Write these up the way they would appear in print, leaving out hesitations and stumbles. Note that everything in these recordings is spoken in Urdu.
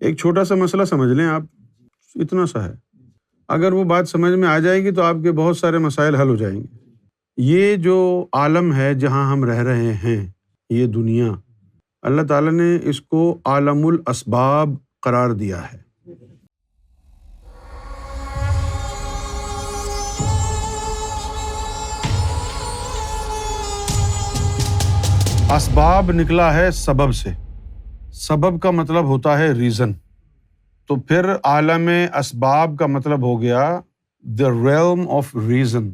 ایک چھوٹا سا مسئلہ سمجھ لیں آپ، اتنا سا ہے، اگر وہ بات سمجھ میں آ جائے گی تو آپ کے بہت سارے مسائل حل ہو جائیں گے۔ یہ جو عالم ہے جہاں ہم رہ رہے ہیں، یہ دنیا، اللہ تعالیٰ نے اس کو عالم الاسباب قرار دیا ہے۔ اسباب نکلا ہے سبب سے، سبب کا مطلب ہوتا ہے ریزن، تو پھر عالم اسباب کا مطلب ہو گیا the realm of reason۔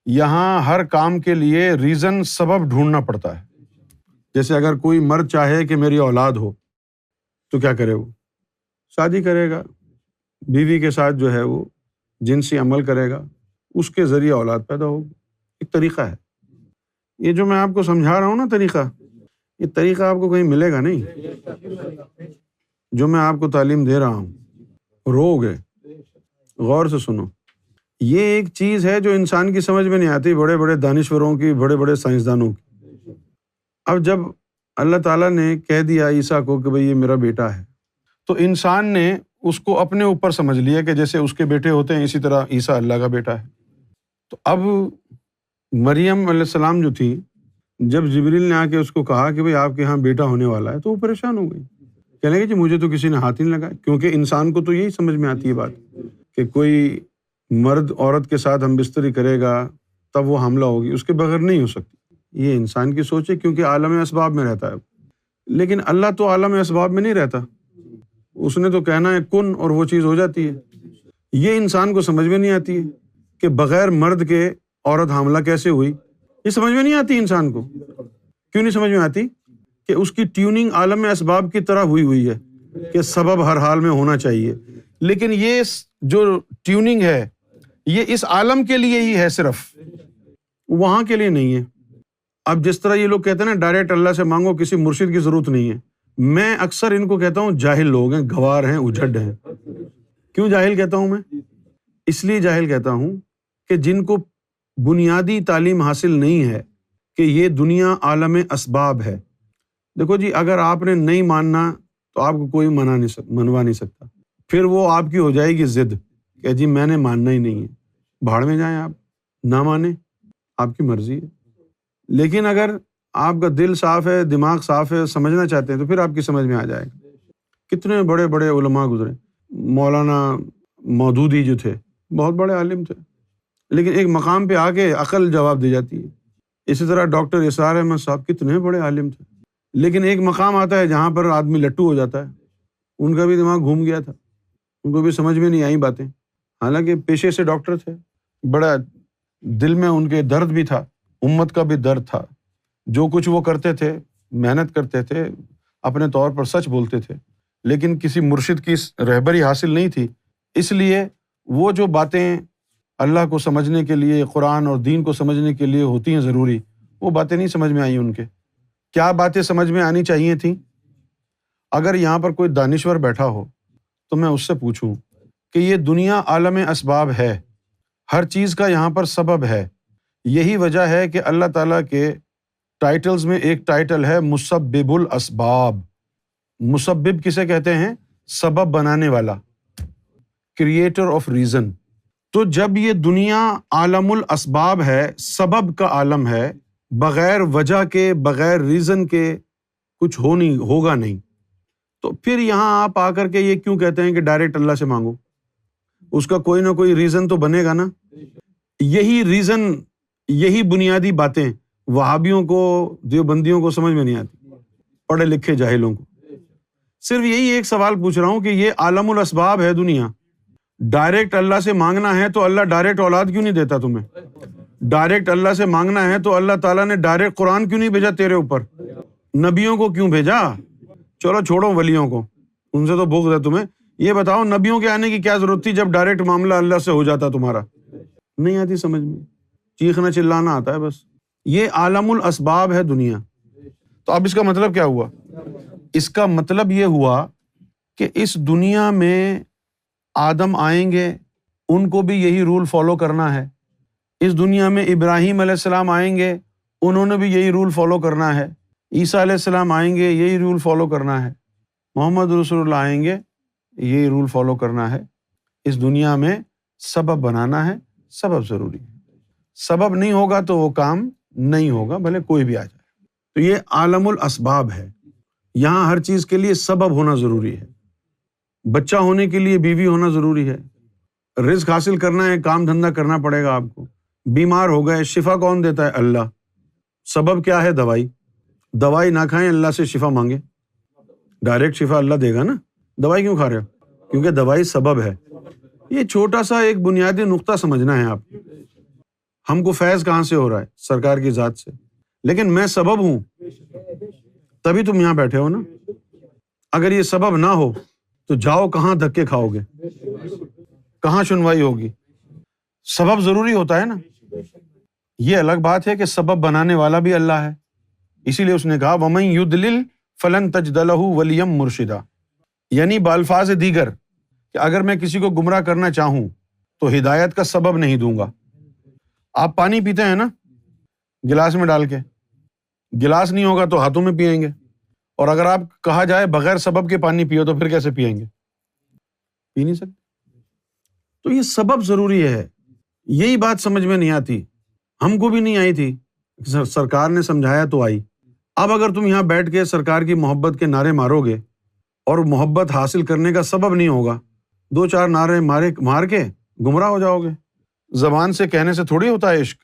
یہاں ہر کام کے لیے ریزن، سبب ڈھونڈنا پڑتا ہے۔ جیسے اگر کوئی مرد چاہے کہ میری اولاد ہو تو کیا کرے؟ وہ شادی کرے گا، بیوی کے ساتھ جو ہے وہ جنسی عمل کرے گا، اس کے ذریعے اولاد پیدا ہوگی۔ ایک طریقہ ہے، یہ جو میں آپ کو سمجھا رہا ہوں نا طریقہ، یہ طریقہ آپ کو کہیں ملے گا نہیں۔ جو میں آپ کو تعلیم دے رہا ہوں، رو گے، غور سے سنو۔ یہ ایک چیز ہے جو انسان کی سمجھ میں نہیں آتی، بڑے بڑے دانشوروں کی، بڑے بڑے سائنسدانوں کی۔ اب جب اللہ تعالیٰ نے کہہ دیا عیسیٰ کو کہ بھئی یہ میرا بیٹا ہے، تو انسان نے اس کو اپنے اوپر سمجھ لیا کہ جیسے اس کے بیٹے ہوتے ہیں اسی طرح عیسیٰ اللہ کا بیٹا ہے۔ تو اب مریم علیہ السلام جو تھی، جب جبریل نے آ کے اس کو کہا کہ بھئی آپ کے یہاں بیٹا ہونے والا ہے، تو وہ پریشان ہو گئی، کہنے لگی کہ مجھے تو کسی نے ہاتھ ہی نہیں لگایا، کیونکہ انسان کو تو یہی سمجھ میں آتی ہے بات کہ کوئی مرد عورت کے ساتھ ہم بستری کرے گا تب وہ حاملہ ہوگی، اس کے بغیر نہیں ہو سکتی۔ یہ انسان کی سوچ ہے، کیونکہ عالم اسباب میں رہتا ہے۔ لیکن اللہ تو عالم اسباب میں نہیں رہتا، اس نے تو کہنا ہے کن اور وہ چیز ہو جاتی ہے۔ یہ انسان کو سمجھ میں نہیں آتی ہے کہ بغیر مرد کے عورت حاملہ کیسے ہوئی، یہ سمجھ میں نہیں آتی انسان کو۔ کیوں نہیں سمجھ میں آتی؟ کہ اس کی ٹیوننگ عالم اسباب کی طرح ہوئی ہے کہ سبب ہر حال میں ہونا چاہیے، لیکن یہ جو ٹیوننگ ہے یہ اس عالم کے لیے ہی ہے، صرف وہاں کے لیے نہیں ہے۔ اب جس طرح یہ لوگ کہتے ہیں نا ڈائریکٹ اللہ سے مانگو، کسی مرشد کی ضرورت نہیں ہے، میں اکثر ان کو کہتا ہوں جاہل لوگ ہیں، گوار ہیں، اجھڈ ہیں۔ کیوں جاہل کہتا ہوں میں؟ اس لیے جاہل کہتا ہوں کہ جن کو بنیادی تعلیم حاصل نہیں ہے کہ یہ دنیا عالم اسباب ہے۔ دیکھو جی، اگر آپ نے نہیں ماننا تو آپ کو کوئی منوا نہیں سکتا، پھر وہ آپ کی ہو جائے گی ضد کہ جی میں نے ماننا ہی نہیں ہے، بھاڑ میں جائیں، آپ نہ مانیں، آپ کی مرضی ہے۔ لیکن اگر آپ کا دل صاف ہے، دماغ صاف ہے، سمجھنا چاہتے ہیں تو پھر آپ کی سمجھ میں آ جائے گا۔ کتنے بڑے بڑے علماء گزرے، مولانا مودودی جو تھے بہت بڑے عالم تھے، لیکن ایک مقام پہ آ کے عقل جواب دے جاتی ہے۔ اسی طرح ڈاکٹر اسرار احمد صاحب کتنے بڑے عالم تھے، لیکن ایک مقام آتا ہے جہاں پر آدمی لٹو ہو جاتا ہے۔ ان کا بھی دماغ گھوم گیا تھا، ان کو بھی سمجھ میں نہیں آئی باتیں، حالانکہ پیشے سے ڈاکٹر تھے، بڑا دل میں ان کے درد بھی تھا، امت کا بھی درد تھا۔ جو کچھ وہ کرتے تھے، محنت کرتے تھے، اپنے طور پر سچ بولتے تھے، لیکن کسی مرشد کی رہبری حاصل نہیں تھی، اس لیے وہ جو باتیں اللہ کو سمجھنے کے لیے، قرآن اور دین کو سمجھنے کے لیے ہوتی ہیں ضروری، وہ باتیں نہیں سمجھ میں آئیں ان کے۔ کیا باتیں سمجھ میں آنی چاہیے تھیں؟ اگر یہاں پر کوئی دانشور بیٹھا ہو تو میں اس سے پوچھوں کہ یہ دنیا عالم اسباب ہے، ہر چیز کا یہاں پر سبب ہے۔ یہی وجہ ہے کہ اللہ تعالیٰ کے ٹائٹلز میں ایک ٹائٹل ہے مسبب الاسباب۔ مسبب کسے کہتے ہیں؟ سبب بنانے والا، کریٹر آف ریزن۔ تو جب یہ دنیا عالم الاسباب ہے، سبب کا عالم ہے، بغیر وجہ کے، بغیر ریزن کے کچھ ہوگا نہیں، تو پھر یہاں آپ آ کر کے یہ کیوں کہتے ہیں کہ ڈائریکٹ اللہ سے مانگو؟ اس کا کوئی نہ کوئی ریزن تو بنے گا نا۔ یہی ریزن، یہی بنیادی باتیں وہابیوں کو، دیوبندیوں کو سمجھ میں نہیں آتی، پڑھے لکھے جاہلوں کو۔ صرف یہی ایک سوال پوچھ رہا ہوں کہ یہ عالم الاسباب ہے دنیا، ڈائریکٹ اللہ سے مانگنا ہے تو اللہ ڈائریکٹ اولاد کیوں نہیں دیتا تمہیں؟ ڈائریکٹ اللہ سے مانگنا ہے تو اللہ تعالیٰ نے ڈائریکٹ قرآن کیوں نہیں بھیجا تیرے اوپر؟ نبیوں کو کیوں بھیجا؟ چلو چھوڑو ولیوں کو، ان سے تو بغض ہے تمہیں، یہ بتاؤ نبیوں کے آنے کی کیا ضرورت تھی جب ڈائریکٹ معاملہ اللہ سے ہو جاتا تمہارا؟ نہیں آتی سمجھ میں، چیخنا چلانا آتا ہے بس۔ یہ عالم الاسباب ہے دنیا۔ تو اب اس کا مطلب کیا ہوا؟ اس کا مطلب یہ ہوا کہ اس دنیا میں آدم آئیں گے، ان کو بھی یہی رول فالو کرنا ہے۔ اس دنیا میں ابراہیم علیہ السلام آئیں گے، انہوں نے بھی یہی رول فالو کرنا ہے۔ عیسیٰ علیہ السلام آئیں گے، یہی رول فالو کرنا ہے۔ محمد رسول اللہ آئیں گے، یہ رول فالو کرنا ہے، اس دنیا میں سبب بنانا ہے، سبب ضروری ہے، سبب نہیں ہوگا تو وہ کام نہیں ہوگا، بھلے کوئی بھی آ جائے۔ تو یہ عالم الاسباب ہے، یہاں ہر چیز کے لیے سبب ہونا ضروری ہے۔ بچہ ہونے کے لیے بیوی ہونا ضروری ہے، رزق حاصل کرنا ہے، کام دھندا کرنا پڑے گا آپ کو، بیمار ہو گئے، شفا کون دیتا ہے؟ اللہ۔ سبب کیا ہے؟ دوائی۔ دوائی نہ کھائیں، اللہ سے شفا مانگیں، ڈائریکٹ شفا اللہ دے گا نا۔ دوائی کیوں کھا رہے ہو؟ کیونکہ دوائی سبب ہے۔ یہ چھوٹا سا ایک بنیادی نقطہ سمجھنا ہے آپ کو۔ ہم کو فیض کہاں سے ہو رہا ہے؟ سرکار کی ذات سے، لیکن میں سبب ہوں، تبھی تم یہاں بیٹھے ہو نا۔ اگر یہ سبب نہ ہو تو جاؤ کہاں دھکے کھاؤ گے، کہاں سنوائی ہوگی؟ سبب ضروری ہوتا ہے نا۔ یہ الگ بات ہے کہ سبب بنانے والا بھی اللہ ہے، اسی لیے اس نے کہا وَمَن يُضْلِلْ فَلَن تَجِدَ لَهُ وَلِيًّا مُرْشِدًا، یعنی بالفاظ دیگر کہ اگر میں کسی کو گمراہ کرنا چاہوں تو ہدایت کا سبب نہیں دوں گا۔ آپ پانی پیتے ہیں نا گلاس میں ڈال کے، گلاس نہیں ہوگا تو ہاتھوں میں پئیں گے، اور اگر آپ کہا جائے بغیر سبب کے پانی پیو تو پھر کیسے پئیں گے؟ پی نہیں سکتے۔ تو یہ سبب ضروری ہے، یہی بات سمجھ میں نہیں آتی، ہم کو بھی نہیں آئی تھی، سرکار نے سمجھایا تو آئی۔ اب اگر تم یہاں بیٹھ کے سرکار کی محبت کے نعرے مارو گے اور محبت حاصل کرنے کا سبب نہیں ہوگا، دو چار نعرے مار کے گمراہ ہو جاؤ گے۔ زبان سے کہنے سے تھوڑی ہوتا ہے عشق،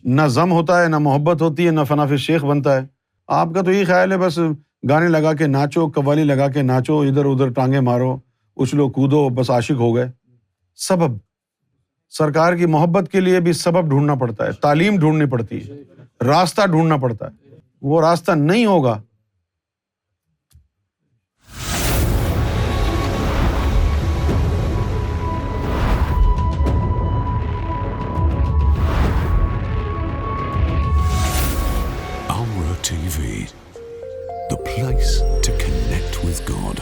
نہ ضم ہوتا ہے، نہ محبت ہوتی ہے، نہ فنا فی شیخ بنتا ہے۔ آپ کا تو یہی خیال ہے بس گانے لگا کے ناچو، قوالی لگا کے ناچو، ادھر ادھر ٹانگیں مارو، اچھلو کودو، بس عاشق ہو گئے۔ سبب، سرکار کی محبت کے لیے بھی سبب ڈھونڈنا پڑتا ہے، تعلیم ڈھونڈنی پڑتی ہے، راستہ ڈھونڈنا پڑتا ہے، وہ راستہ نہیں ہوگا۔ Amra TV, the place to connect with God.